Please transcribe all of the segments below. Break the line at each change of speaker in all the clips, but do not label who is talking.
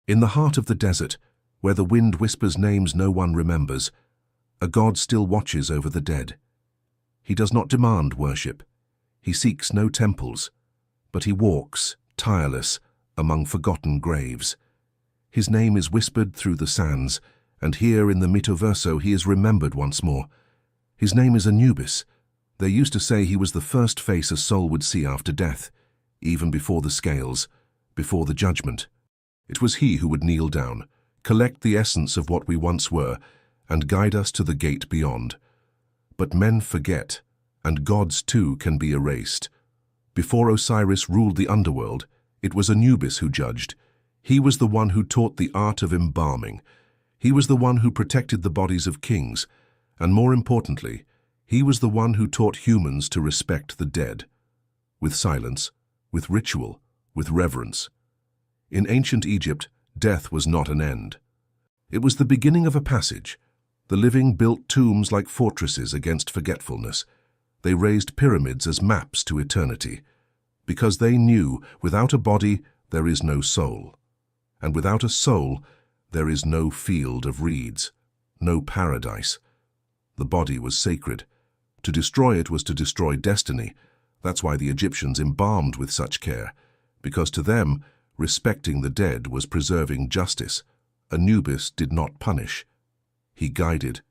In the heart of the desert, where the wind whispers names no one remembers, a God still watches over the dead. He does not demand worship. He seeks no temples, but he walks, tireless, among forgotten graves. His name is whispered through the sands, and here in the MythoVerse he is remembered once more. His name is Anubis. They used to say he was the first face a soul would see after death, even before the scales, before the judgment. It was he who would kneel down, collect the essence of what we once were, and guide us to the gate beyond. But men forget, and gods too can be erased. Before Osiris ruled the underworld, it was Anubis who judged. He was the one who taught the art of embalming. He was the one who protected the bodies of kings, and more importantly, he was the one who taught humans to respect the dead. With silence, with ritual, with reverence. In ancient Egypt, death was not an end. It was the beginning of a passage. The living built tombs like fortresses against forgetfulness. They raised pyramids as maps to eternity, because they knew without a body there is no soul, and without a soul there is no field of reeds, no paradise. The body was sacred. To destroy it was to destroy destiny. That's why the Egyptians embalmed with such care, because to them, respecting the dead was preserving justice. Anubis did not punish. He guided.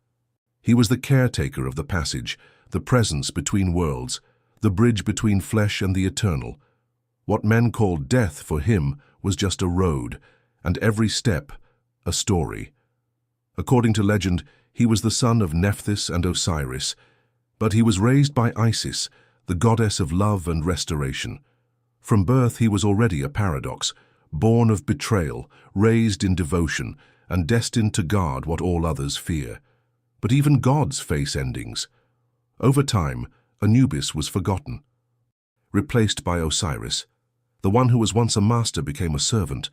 He was the caretaker of the passage, the presence between worlds, the bridge between flesh and the eternal. What men called death for him was just a road, and every step a story. According to legend, he was the son of Nephthys and Osiris, but he was raised by Isis, the goddess of love and restoration. From birth he was already a paradox, born of betrayal, raised in devotion, and destined to guard what all others fear. But even gods face endings. Over time, Anubis was forgotten, replaced by Osiris. The one who was once a master became a servant.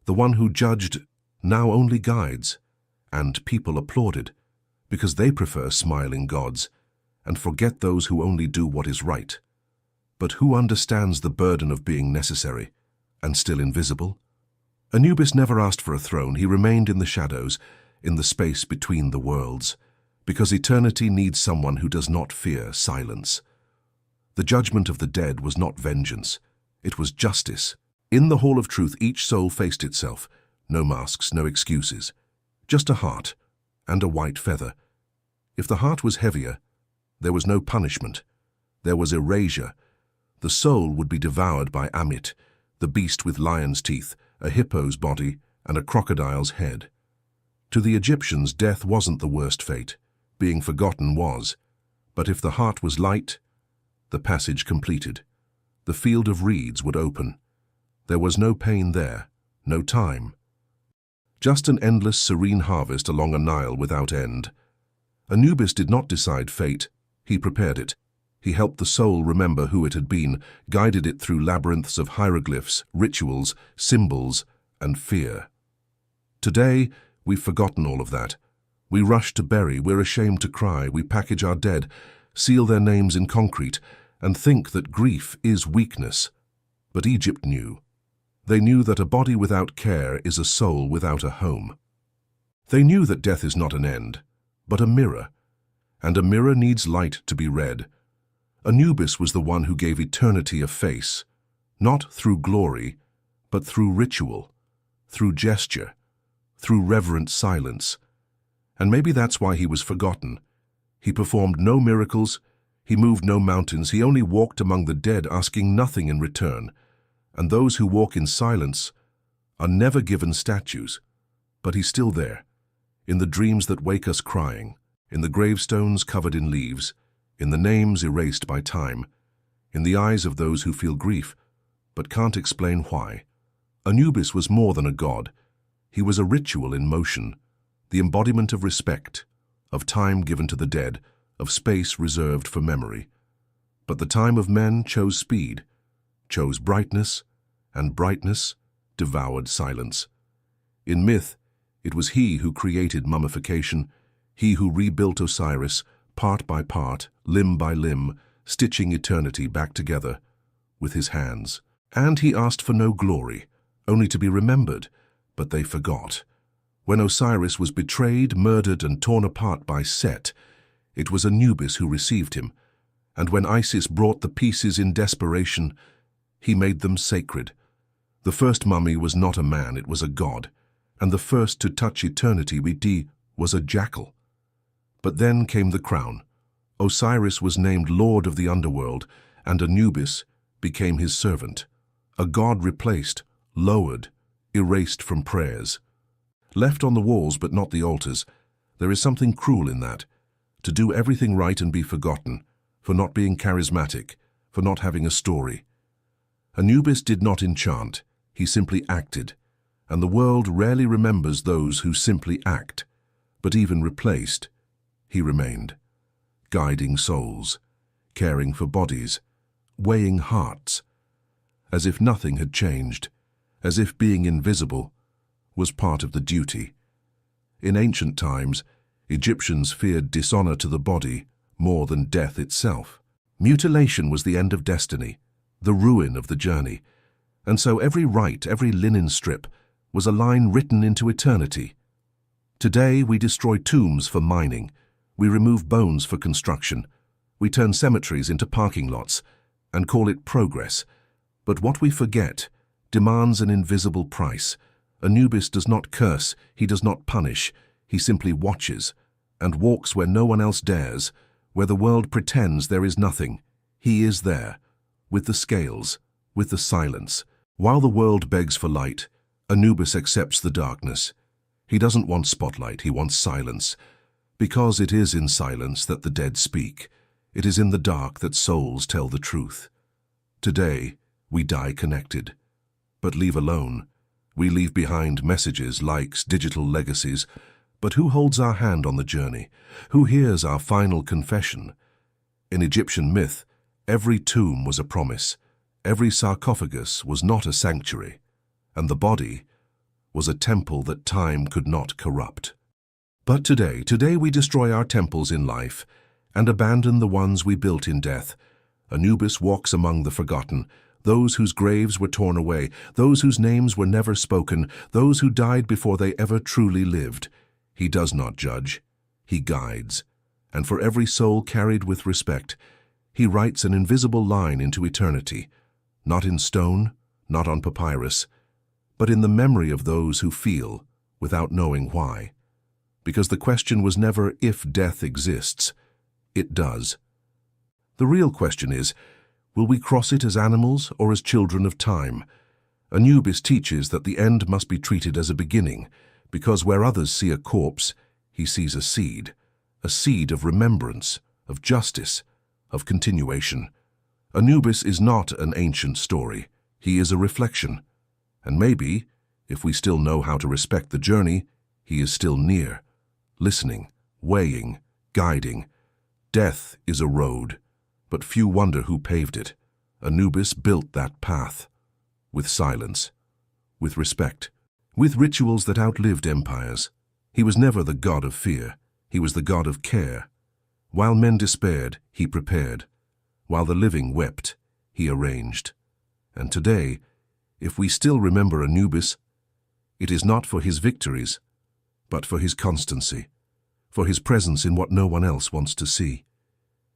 The one who judged now only guides. And people applauded, because they prefer smiling gods, and forget those who only do what is right. But who understands the burden of being necessary, and still invisible? Anubis never asked for a throne. He remained in the shadows, in the space between the worlds, because eternity needs someone who does not fear silence. The judgment of the dead was not vengeance. It was justice. In the hall of truth, each soul faced itself. No masks, no excuses. Just a heart and a white feather. If the heart was heavier, there was no punishment. There was erasure. The soul would be devoured by Amit, the beast with lion's teeth, a hippo's body, and a crocodile's head. To the Egyptians, death wasn't the worst fate. Being forgotten was. But if the heart was light, the passage completed. The field of reeds would open. There was no pain there, no time. Just an endless, serene harvest along a Nile without end. Anubis did not decide fate. He prepared it. He helped the soul remember who it had been, guided it through labyrinths of hieroglyphs, rituals, symbols, and fear. Today, we've forgotten all of that. We rush to bury, we're ashamed to cry, we package our dead, seal their names in concrete, and think that grief is weakness. But Egypt knew. They knew that a body without care is a soul without a home. They knew that death is not an end, but a mirror, and a mirror needs light to be read. Anubis was the one who gave eternity a face, not through glory, but through ritual, through gesture, through reverent silence. And maybe that's why he was forgotten. He performed no miracles, he moved no mountains, he only walked among the dead asking nothing in return. And those who walk in silence are never given statues, but he's still there, in the dreams that wake us crying, in the gravestones covered in leaves, in the names erased by time, in the eyes of those who feel grief, but can't explain why. Anubis was more than a god. He was a ritual in motion, the embodiment of respect, of time given to the dead, of space reserved for memory. But the time of men chose speed, chose brightness, and brightness devoured silence. In myth, it was he who created mummification, he who rebuilt Osiris, part by part, limb by limb, stitching eternity back together with his hands. And he asked for no glory, only to be remembered, but they forgot. When Osiris was betrayed, murdered, and torn apart by Set, it was Anubis who received him, and when Isis brought the pieces in desperation, he made them sacred. The first mummy was not a man, it was a god, and the first to touch eternity was a jackal. But then came the crown. Osiris was named Lord of the Underworld, and Anubis became his servant. A god replaced, lowered, erased from prayers. Left on the walls but not the altars, there is something cruel in that. To do everything right and be forgotten, for not being charismatic, for not having a story. Anubis did not enchant, he simply acted, and the world rarely remembers those who simply act. But even replaced, he remained, guiding souls, caring for bodies, weighing hearts, as if nothing had changed, as if being invisible was part of the duty. In ancient times, Egyptians feared dishonor to the body more than death itself. Mutilation was the end of destiny, the ruin of the journey, and so every rite, every linen strip, was a line written into eternity. Today we destroy tombs for mining, we remove bones for construction, we turn cemeteries into parking lots, and call it progress. But what we forget demands an invisible price. Anubis does not curse, he does not punish, he simply watches, and walks where no one else dares, where the world pretends there is nothing. He is there, with the scales, with the silence. While the world begs for light, Anubis accepts the darkness. He doesn't want spotlight, he wants silence. Because it is in silence that the dead speak. It is in the dark that souls tell the truth. Today, we die connected, but leave alone. We leave behind messages, likes, digital legacies. But who holds our hand on the journey? Who hears our final confession? In Egyptian myth, every tomb was a promise. Every sarcophagus was not a sanctuary, and the body was a temple that time could not corrupt. But today we destroy our temples in life and abandon the ones we built in death. Anubis walks among the forgotten, those whose graves were torn away, those whose names were never spoken, those who died before they ever truly lived. He does not judge, he guides, and for every soul carried with respect, he writes an invisible line into eternity, not in stone, not on papyrus, but in the memory of those who feel without knowing why. Because the question was never if death exists, it does. The real question is, will we cross it as animals or as children of time? Anubis teaches that the end must be treated as a beginning, because where others see a corpse, he sees a seed of remembrance, of justice, of continuation. Anubis is not an ancient story, he is a reflection. And maybe, if we still know how to respect the journey, he is still near, listening, weighing, guiding. Death is a road, but few wonder who paved it. Anubis built that path, with silence, with respect, with rituals that outlived empires. He was never the god of fear, he was the god of care. While men despaired, he prepared. While the living wept, he arranged. And today, if we still remember Anubis, it is not for his victories, but for his constancy, for his presence in what no one else wants to see.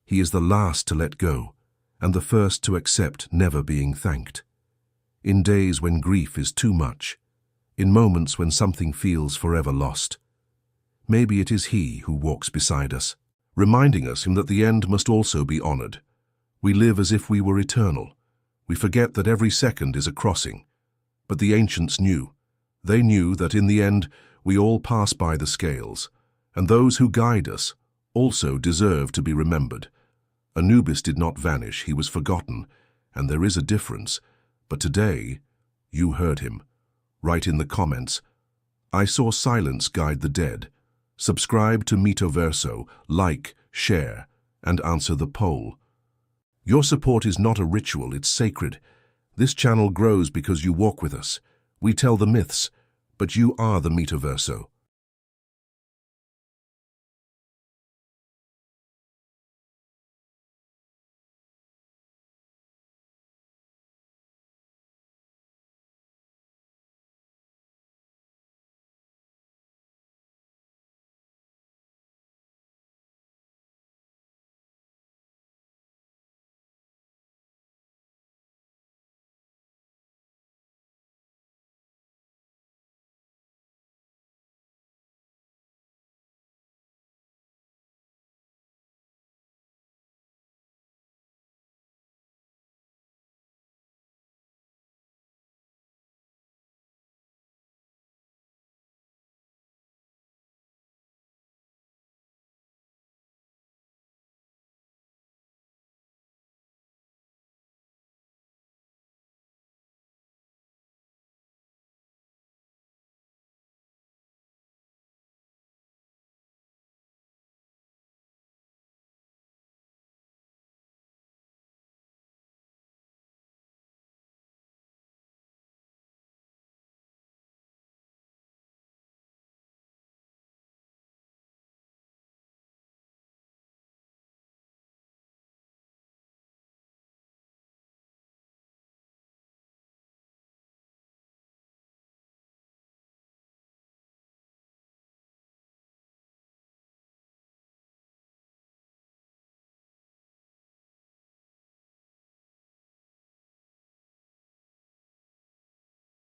He is the last to let go, and the first to accept never being thanked. In days when grief is too much, in moments when something feels forever lost, maybe it is he who walks beside us, reminding us that the end must also be honored. We live as if we were eternal. We forget that every second is a crossing. But the ancients knew. They knew that in the end we all pass by the scales, and those who guide us also deserve to be remembered. Anubis did not vanish, he was forgotten, and there is a difference. But today, you heard him. Write in the comments, "I saw silence guide the dead." Subscribe to MythoVerse, like, share, and answer the poll. Your support is not a ritual, it's sacred. This channel grows because you walk with us. We tell the myths, but you are the MythoVerse.